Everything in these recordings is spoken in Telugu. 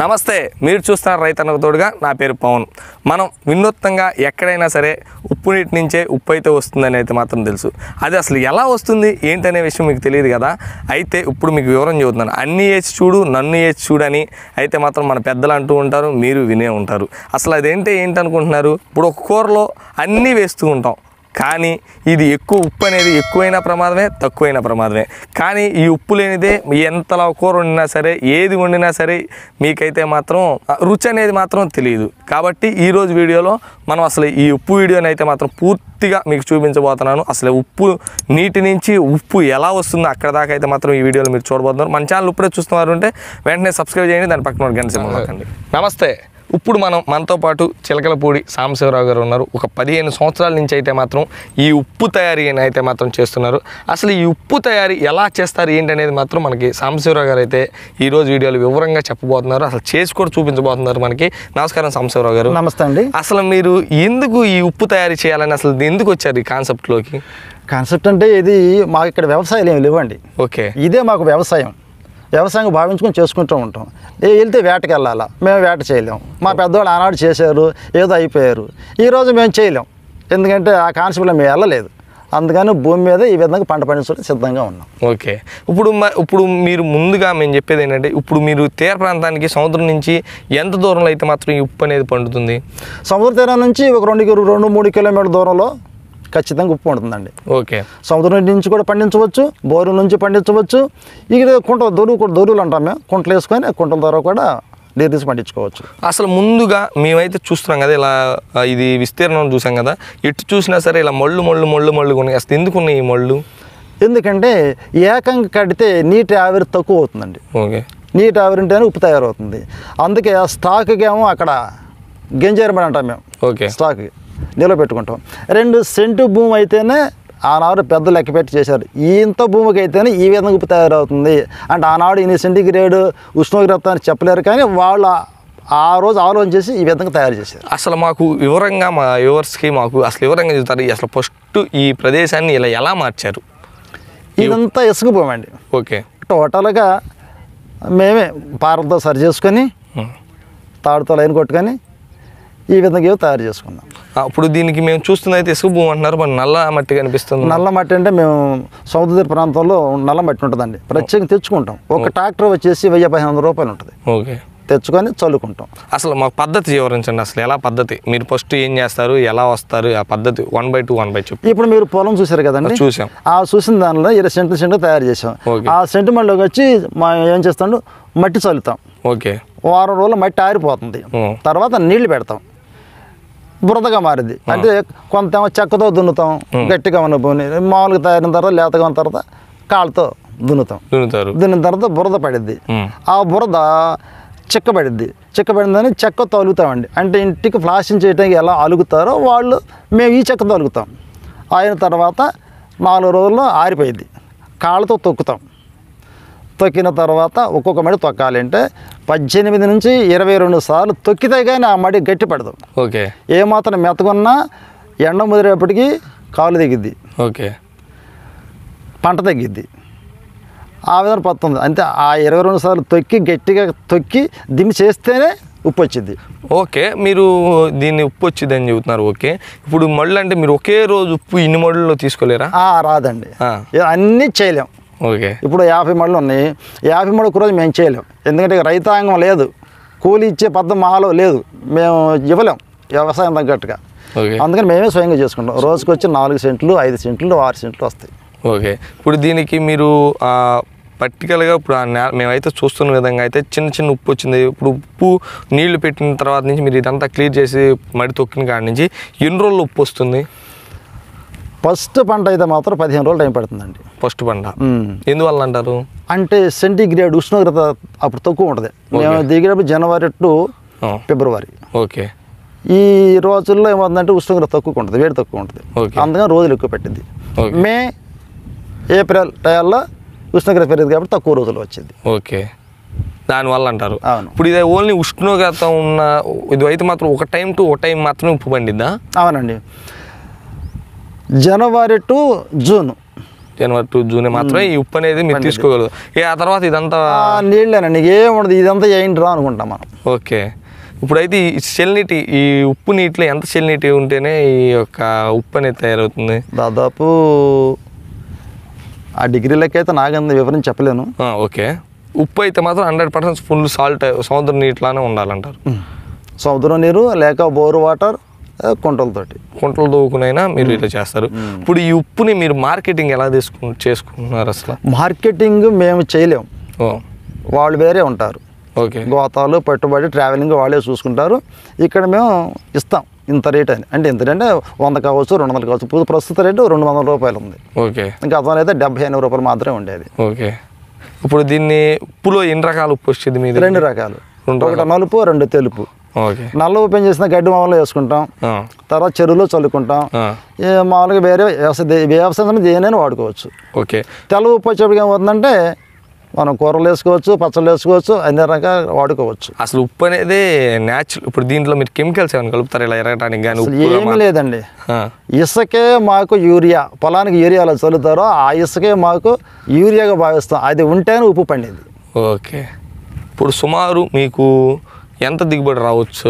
నమస్తే, మీరు చూస్తున్నారు రైతన్నకు తోడుగా. నా పేరు పవన్. మనం వినూత్నంగా ఎక్కడైనా సరే ఉప్పు నీటి నుంచే ఉప్పు అయితే వస్తుందని అయితే మాత్రం తెలుసు. అది అసలు ఎలా వస్తుంది ఏంటనే విషయం మీకు తెలియదు కదా. అయితే ఇప్పుడు మీకు వివరం చెబుతున్నాను. అన్ని ఏచి చూడు నన్ను ఏచి చూడని అయితే మాత్రం మన పెద్దలు అంటూ ఉంటారు, మీరు వినే ఉంటారు. అసలు ఏంటనుకుంటున్నారు? ఇప్పుడు ఒక కూరలో అన్నీ వేస్తూ ఉంటాం, కానీ ఇది ఉప్పు అనేది ఎక్కువైనా ప్రమాదమే, తక్కువైనా ప్రమాదమే. కానీ ఈ ఉప్పు లేనిదే ఎంతలా కూర వండినా సరే, ఏది వండినా సరే మీకైతే మాత్రం రుచి అనేది మాత్రం తెలియదు. కాబట్టి ఈరోజు వీడియోలో మనం అసలు ఈ ఉప్పు వీడియోని అయితే మాత్రం పూర్తిగా మీకు చూపించబోతున్నాను. అసలు ఉప్పు నీటి నుంచి ఉప్పు ఎలా వస్తుందో అక్కడ దాకా అయితే మాత్రం ఈ వీడియోలో మీరు చూడబోతున్నారు. మన ఛానల్ ఇప్పుడే చూస్తున్నారు ఉంటే వెంటనే సబ్స్క్రైబ్ చేయండి, దాని పక్కన గంట సింబల్ నొక్కండి. నమస్తే. ఇప్పుడు మనతో పాటు చిలకలపూడి సాంబశివరావు గారు ఉన్నారు. ఒక 15 సంవత్సరాల నుంచి అయితే మాత్రం ఈ ఉప్పు తయారీ అయితే మాత్రం చేస్తున్నారు. అసలు ఈ ఉప్పు తయారీ ఎలా చేస్తారు ఏంటనేది మాత్రం మనకి సాంబశివరావు గారు అయితే ఈరోజు వీడియోలో వివరంగా చెప్పబోతున్నారు. అసలు చేసి కూడా చూపించబోతున్నారు మనకి. నమస్కారం సాంబశివరావు గారు. నమస్తే అండి. అసలు మీరు ఎందుకు ఈ ఉప్పు తయారీ చేయాలని అసలు ఎందుకు వచ్చారు ఈ కాన్సెప్ట్లోకి? కాన్సెప్ట్ అంటే ఇది మాకు ఇక్కడ వ్యవసాయాలు ఏమి లేవండి. ఓకే, ఇదే మాకు వ్యవసాయం భావించుకొని చేసుకుంటూ ఉంటాం. వెళ్తే వేటకి వెళ్ళాలా, మేము వేట చేయలేము. మా పెద్దవాళ్ళు ఆనాడు చేశారు, ఏదో అయిపోయారు. ఈరోజు మేము చేయలేం, ఎందుకంటే ఆ కాన్సెప్ట్లో మేము వెళ్ళలేదు. అందుకని భూమి మీద ఈ విధంగా పంట పండించడం సిద్ధంగా ఉన్నాం. ఓకే, ఇప్పుడు మీరు ముందుగా మేము చెప్పేది ఏంటంటే, ఇప్పుడు మీరు తీర ప్రాంతానికి సముద్రం నుంచి ఎంత దూరంలో అయితే మాత్రం ఈ ఉప్పు అనేది పండుతుంది? సముద్ర తీరం నుంచి ఒక 2-3 కిలోమీటర్ల దూరంలో ఖచ్చితంగా ఉప్పు ఉంటుందండి. ఓకే, సముద్రం నుంచి కూడా పండించవచ్చు, బోరు నుంచి పండించవచ్చు. ఇక్కడ దొరువులు అంటాం మేము. కుంటలు వేసుకొని కుంటల ద్వారా కూడా నీరు తీసి పండించుకోవచ్చు. అసలు ముందుగా మేమైతే చూస్తున్నాం కదా, ఇలా ఇది విస్తీర్ణం చూసాం కదా, ఎటు చూసినా సరే ఇలా మళ్ళు కొన్ని. అసలు ఎందుకున్నాయి ఈ మళ్ళు? ఎందుకంటే ఏకంగా కడితే నీటి ఆవిరి తక్కువ అవుతుందండి. ఓకే, నీటి ఆవిరి ఉంటేనే ఉప్పు తయారవుతుంది. అందుకే ఆ స్టాక్కి ఏమో అక్కడ గంజేరమని అంటాం మేము. ఓకే, స్టాక్ నిల్వ పెట్టుకుంటాం. 2 సెంటు భూమి అయితేనే ఆనాడు పెద్ద లెక్క పెట్టి చేశారు. ఇంత భూమికి అయితేనే ఈ విధంగా ఉప్పు తయారవుతుంది అంటే ఆనాడు ఇన్ని సెంటిగ్రేడ్ ఉష్ణోగ్రత అని చెప్పలేరు, కానీ వాళ్ళు ఆ రోజు ఆలోచన చేసి ఈ విధంగా తయారు చేశారు. అసలు మాకు వివరంగా మా వ్యూవర్స్కి అసలు వివరంగా చెప్తారు. అసలు ఫస్ట్ ఈ ప్రదేశాన్ని ఇలా ఎలా మార్చారు? ఇదంతా ఇసుక భూమి అండి. ఓకే, టోటల్గా మేమే పారలతో సరి చేసుకొని తాడుతో లైన్ కొట్టుకొని ఈ విధంగా తయారు చేసుకున్నాం. ఇప్పుడు దీనికి మేము చూస్తుంది అయితే ఇసుక భూమి అంటున్నారు, మరి నల్ల మట్టి కనిపిస్తుంది. నల్ల మట్టి అంటే మేము సముద్ర ప్రాంతంలో నల్ల మట్టి ఉంటుందండి, ప్రత్యేకంగా తెచ్చుకుంటాం. ఒక ట్రాక్టర్ వచ్చేసి 1000-1500 రూపాయలు ఉంటుంది. ఓకే, తెచ్చుకొని చల్లుకుంటాం. అసలు మాకు పద్ధతి వివరించండి. అసలు ఎలా పద్ధతి? మీరు ఫస్ట్ ఏం చేస్తారు, ఎలా వస్తారు, ఆ పద్ధతి 1/2 ఇప్పుడు మీరు పొలం చూసారు కదండి, చూసాం. ఆ చూసిన దానిలో 20 సెంట్లు తయారు చేసాం. ఆ సెంటు మళ్ళీకి వచ్చి ఏం చేస్తాడు, మట్టి చల్లుతాం. ఓకే, వారం రోజులు మట్టి ఆరిపోతుంది. తర్వాత నీళ్లు పెడతాం, బురదగా మారింది. అంటే కొంత చెక్కతో దున్నుతాం, గట్టిగా ఉన్న భూమి మామూలుగా తయారైన తర్వాత లేతగా ఉన్న తర్వాత కాళ్ళతో దున్నిన తర్వాత బురద పడిద్ది. ఆ బురద చిక్కబడిందని చెక్క తొలుగుతామండి. అంటే ఇంటికి ఫ్లాషింగ్ చేయడానికి ఎలా అలుగుతారో మేము ఈ చెక్క తొలుగుతాం. అయిన తర్వాత 4 రోజుల్లో ఆరిపోయింది. కాళ్ళతో తొక్కిన తర్వాత ఒక్కొక్క మడి తొక్కాలంటే 18 నుంచి 22 సార్లు తొక్కితే కానీ ఆ మడి గట్టి పడదు. ఓకే, ఏమాత్రం మెత్తకున్నా ఎండ ముదిరేపటికి కాలు తగ్గిద్ది. ఓకే, పంట తగ్గిద్ది. ఆ విధంగా పడుతుంది. అంతే ఆ 22 సార్లు గట్టిగా తొక్కి దిమ్మి చేస్తేనే ఉప్పు వచ్చింది. ఓకే, మీరు దీన్ని ఉప్పు వచ్చింది అని చెబుతున్నారు. ఓకే, ఇప్పుడు మళ్ళు అంటే మీరు ఒకే రోజు ఉప్పు ఇన్ని మళ్ళలో తీసుకోలేరా? రాదండి, అన్నీ చేయలేం. ఓకే, ఇప్పుడు 50 మళ్ళు ఉన్నాయి. 50 మళ్ళు ఒక రోజు మేము చేయలేం, ఎందుకంటే రైతాంగం లేదు, కూలి ఇచ్చే పద్ధతి మాలో లేదు, మేము ఇవ్వలేం వ్యవసాయం తగ్గట్టుగా. అందుకని మేమే స్వయంగా చేసుకుంటాం. రోజుకి వచ్చి 4 సెంట్లు 5 సెంట్లు 6 సెంట్లు వస్తాయి. ఓకే, ఇప్పుడు దీనికి మీరు పర్టికల్గా ఇప్పుడు మేమైతే చూస్తున్న విధంగా అయితే చిన్న ఉప్పు వచ్చింది. ఇప్పుడు ఉప్పు నీళ్లు పెట్టిన తర్వాత నుంచి మీరు ఇదంతా క్లియర్ చేసి మడి తొక్కిన కాడి నుంచి ఎన్ని రోజులు ఉప్పు వస్తుంది? ఫస్ట్ పంట అయితే మాత్రం 15 రోజులు టైం పడుతుందండి. ఫస్ట్ పంట ఎందువల్ల అంటారు? అంటే సెంటిగ్రేడ్ ఉష్ణోగ్రత అప్పుడు తక్కువ ఉంటుంది. మేము దిగేటప్పుడు జనవరి టు ఫిబ్రవరి. ఓకే, ఈ రోజుల్లో ఏమవుతుందంటే ఉష్ణోగ్రత తక్కువ ఉంటుంది, వేడి తక్కువ ఉంటుంది. అందుకని రోజులు ఎక్కువ పెట్టింది. మే ఏప్రిల్ టైంలో ఉష్ణోగ్రత పెరిగింది కాబట్టి తక్కువ రోజులు వచ్చింది. ఓకే, దానివల్ల అంటారు. ఇప్పుడు ఇది ఓన్లీ ఉష్ణోగ్రత ఉన్న ఇది అయితే మాత్రం ఒక టైం మాత్రమే ఉప్పు పండిద్దా? అవునండి, జనవరి టు జూన్ జనవరి టు జూన్ మాత్రమే ఈ ఉప్పు అనేది మీరు తీసుకోగలరు. ఆ తర్వాత ఇదంతా నీళ్ళేనండి, ఏముండదు, ఇదంతా ఏంటి రా అనుకుంటాం మనం. ఓకే. ఇప్పుడైతే ఈ సెల్నిటీ, ఈ ఉప్పు నీటిలో ఎంత సెల్నిటీ ఉంటేనే ఈ యొక్క ఉప్పు అనేది తయారవుతుంది? దాదాపు ఆ డిగ్రీలకైతే నాకంత వివరం చెప్పలేను. ఓకే. ఉప్పు అయితే మాత్రం 100% ఫుల్ సాల్ట్ సముద్ర నీటిలానే ఉండాలంటారు. సముద్రం నీరు లేక బోర్ వాటర్, కుంటలు దూకునైనా మీరు ఇట్లా చేస్తారు. ఇప్పుడు ఈ ఉప్పుని మీరు మార్కెటింగ్ ఎలా చేసుకుంటున్నారు? అసలు మార్కెటింగ్ మేము చేయలేము, వాళ్ళు వేరే ఉంటారు. ఓకే. గోతాలు పెట్టుబడి ట్రావెలింగ్ వాళ్ళే చూసుకుంటారు. ఇక్కడ మేము ఇస్తాం ఇంత రేట్ అని, అంటే ఎంత అంటే 100 కావచ్చు 200 కావచ్చు. ప్రస్తుత రేటు 200 రూపాయలు ఉంది. ఓకే. ఇంకా అతను అయితే 70-80 రూపాయలు మాత్రమే ఉండేది. ఓకే. ఇప్పుడు దీన్ని ఉప్పులో ఎన్ని రకాల ఉప్పు వచ్చేది మీద? 2 రకాలు, ఒకటి నలుపు, 2 తెలుపు. ఓకే. నల్ల ఉప్పు ఏం చేసిన గడ్డి మామూలు వేసుకుంటాం, తర్వాత చెరువులో చల్లుకుంటాం. మామూలుగా వేరే వ్యవసాయం దేనైనా వాడుకోవచ్చు. ఓకే. తెల్ల ఉప్పు వచ్చేప్పటికి ఏమవుతుందంటే మనం కూరలు వేసుకోవచ్చు, పచ్చళ్ళు వేసుకోవచ్చు, అన్ని రకాలు వాడుకోవచ్చు. అసలు ఉప్పు అనేది న్యాచురల్. ఇప్పుడు దీంట్లో మీరు కెమికల్స్ ఏమైనా కలుపుతారు ఇలా ఎరగటానికి? కానీ ఏమీ లేదండి, ఇసుకే మాకు యూరియా, పొలానికి యూరియాలో చల్లుతారో ఆ ఇసుకే మాకు యూరియాగా భావిస్తాం, అది ఉంటేనే ఉప్పు పండేది. ఓకే. ఇప్పుడు సుమారు మీకు ఎంత దిగుబడి రావచ్చు?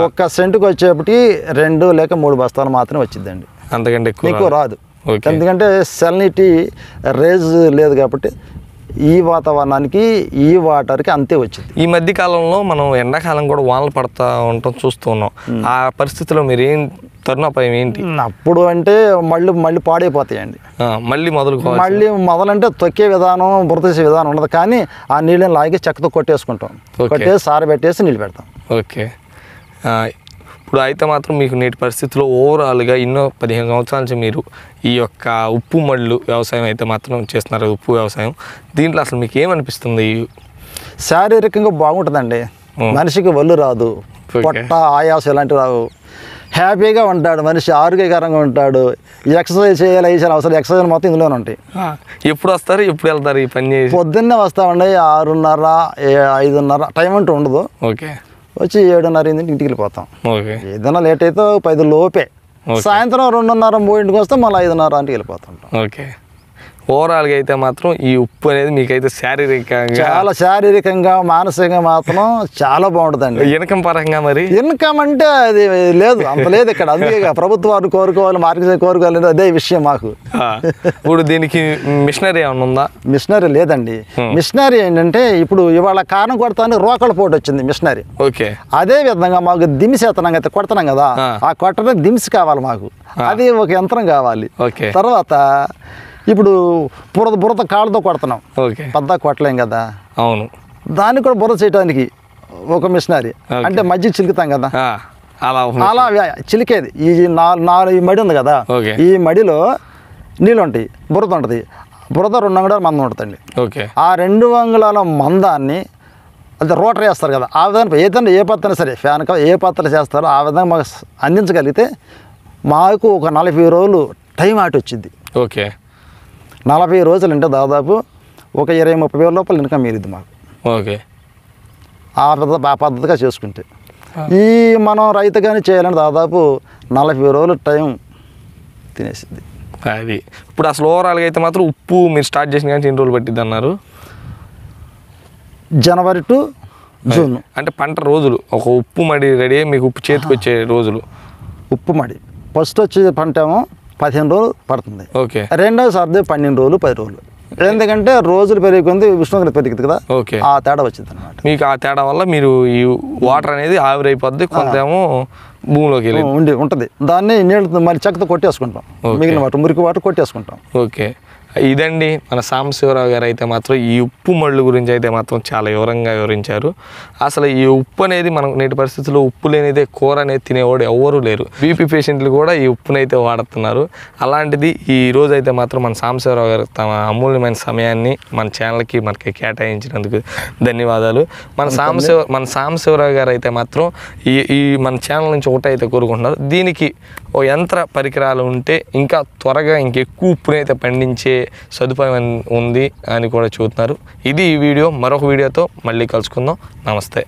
ఒక సెంటుకు వచ్చేప్పటికి 2 లేక 3 బస్తాలు మాత్రమే వచ్చిందండి, అంతకంటే ఎక్కువ రాదు. ఎందుకంటే సెల్నిటీ రేజ్ లేదు కాబట్టి ఈ వాతావరణానికి ఈ వాటర్కి అంతే వచ్చింది. ఈ మధ్య కాలంలో మనం ఎండాకాలం కూడా వానలు పడతా ఉంటాం, చూస్తూ ఉన్నాం. ఆ పరిస్థితిలో మీరు ఏం తరుణోపాయం ఏంటి? అప్పుడు అంటే మళ్ళీ పాడైపోతాయండి, మళ్ళీ మొదలంటే తొక్కే విధానం, బురదీసే విధానం ఉండదు. కానీ ఆ నీళ్ళని లాగి చెక్కతో కొట్టేసుకుంటాం, కొట్టేసి సారబెట్టేసి నీళ్ళు పెడతాం. ఓకే. ఇప్పుడు అయితే మాత్రం మీకు నేటి పరిస్థితిలో ఓవరాల్గా ఎన్నో 15 సంవత్సరాల నుంచి మీరు ఈ యొక్క ఉప్పు మళ్ళు వ్యవసాయం అయితే మాత్రం చేస్తున్నారు, ఉప్పు వ్యవసాయం. దీంట్లో అసలు మీకు ఏమనిపిస్తుంది? శారీరకంగా బాగుంటుందండి, మనిషికి ఒళ్ళు రాదు, పొట్ట ఆయాసం ఇలాంటివి రావు, హ్యాపీగా ఉంటాడు మనిషి, ఆరోగ్యకరంగా ఉంటాడు. ఎక్సర్సైజ్ చేయాలి అవసరం, ఎక్సర్సైజ్ మొత్తం ఇందులోనే ఉంటాయి. ఎప్పుడు వస్తారు, ఎప్పుడు వెళ్తారు ఈ పని చేసి? పొద్దున్నే వస్తామండి, 6:30 5:30 టైం అంటూ ఉండదు. ఓకే. వచ్చి 7:30 ఇంటికి వెళ్ళిపోతాం. ఓకే. ఏదైనా లేట్ అయితే 10 లోపే. సాయంత్రం 2:30 3 వస్తే మళ్ళీ 5:30 ఇంటికి వెళ్ళిపోతుంటాం. ఓకే. ఓవరాల్గా అయితే మాత్రం ఈ ఉప్పు అనేది మీకైతే శారీరకంగా మానసికంగా మాత్రం చాలా బాగుంటుందండి. ఇన్కమ్ పరంగా మరి? ఇన్కమ్ అంటే అది లేదు, అంత లేదు ఇక్కడ. అందుకే ప్రభుత్వాలు కోరుకోవాలి, మార్కెట్ కోరుకోవాలి, అదే విషయం మాకు. ఇప్పుడు దీనికి మిషనరీ ఏమన్నా ఉందా? మిషనరీ లేదండి. మిషనరీ ఏంటంటే ఇప్పుడు ఇవాళ కారణం కొడతానికి రోకల పోటు వచ్చింది మిషనరీ. ఓకే. అదే విధంగా మాకు దిమిసేస్తున్నాం అయితే కొడుతున్నాం కదా, ఆ కొట్టడం దిమిసి కావాలి మాకు, అది ఒక యంత్రం కావాలి. తర్వాత ఇప్పుడు బురద కాళ్ళతో కొడుతున్నాం, పెద్ద కొట్టలేం కదా. అవును. దాన్ని కూడా బురద చేయడానికి ఒక మిషనరీ, అంటే మధ్య చిలుకుతాం కదా, అలా చిలికేది. ఈ ఈ మడి ఉంది కదా, ఈ మడిలో నీళ్ళు ఉంటాయి, బురద ఉంటుంది. బురద 2 అంగుళాల మందం ఉంటుందండి. ఆ 2 అంగుళాల మందాన్ని అంటే రోటరీ వేస్తారు కదా, ఆ విధంగా ఏదైనా ఏ పత్రైనా సరే, ఫ్యాన్ ఏ పత్రలు చేస్తారో ఆ విధంగా మాకు అందించగలిగితే మాకు ఒక 40 రోజులు టైం ఆటి వచ్చింది. ఓకే. 40 రోజులు అంటే దాదాపు ఒక 20-30 వేల రూపాయలు ఇన్కమ్ మీరిద్ది మాకు. ఓకే. ఆ పద్ధతిగా చేసుకుంటే ఈ మనం రైతు కానీ చేయాలంటే దాదాపు 40 రోజులు టైం తినేసింది. అది ఇప్పుడు అసలు ఓవరాల్గా అయితే మాత్రం ఉప్పు మీరు స్టార్ట్ చేసిన కానీ ఎన్ని రోజులు పట్టిద్ది అన్నారు? జనవరి టు జూన్. అంటే పంట రోజులు, ఒక ఉప్పు మడి రెడీ మీకు ఉప్పు చేతికి వచ్చే రోజులు. ఉప్పు మడి ఫస్ట్ వచ్చే పంట ఏమో 15 రోజులు పడుతుంది. ఓకే. రెండోసారి 12 రోజులు 10 రోజులు. ఎందుకంటే రోజులు పెరిగింది, ఉష్ణోగ్రత పెరిగింది కదా. ఓకే. ఆ తేడా వచ్చింది అనమాట. మీకు ఆ తేడా వల్ల మీరు ఈ వాటర్ అనేది ఆవిరైపోద్ది, కొంతేమో భూమిలోకి వెళ్ళి ఉంటుంది. దాన్ని నీళ్ళు మళ్ళీ చెక్కతో కొట్టేసుకుంటాం, మిగిలిన వాటర్ మురికి వాటర్ కొట్టేసుకుంటాం. ఓకే. ఇదండి మన సాంబశివరావు గారు అయితే మాత్రం ఈ ఉప్పు మళ్ళు గురించి అయితే మాత్రం చాలా వివరంగా వివరించారు. అసలు ఈ ఉప్పు అనేది మనం నేటి పరిస్థితుల్లో ఉప్పు లేనిదే కూర అనేది తినేవాడు ఎవరూ లేరు. బీపీ పేషెంట్లు కూడా ఈ ఉప్పునైతే వాడుతున్నారు. అలాంటిది ఈ రోజు అయితే మాత్రం మన సాంబశివరావు గారు తమ అమూల్యమైన సమయాన్ని మన ఛానల్కి మనకి కేటాయించినందుకు ధన్యవాదాలు. మన సాంబశివరావు గారు అయితే మాత్రం ఈ మన ఛానల్ నుంచి ఒకటైతే కోరుకుంటున్నారు, దీనికి ఓ యంత్ర పరికరాలు ఉంటే ఇంకా త్వరగా ఇంకెక్కువ ఉప్పునైతే పండించే సదుపాయం ఉంది అని కూడా చూస్తున్నారు. ఇది ఈ వీడియో. మరొక వీడియోతో మళ్ళీ కలుసుకుందాం. నమస్తే.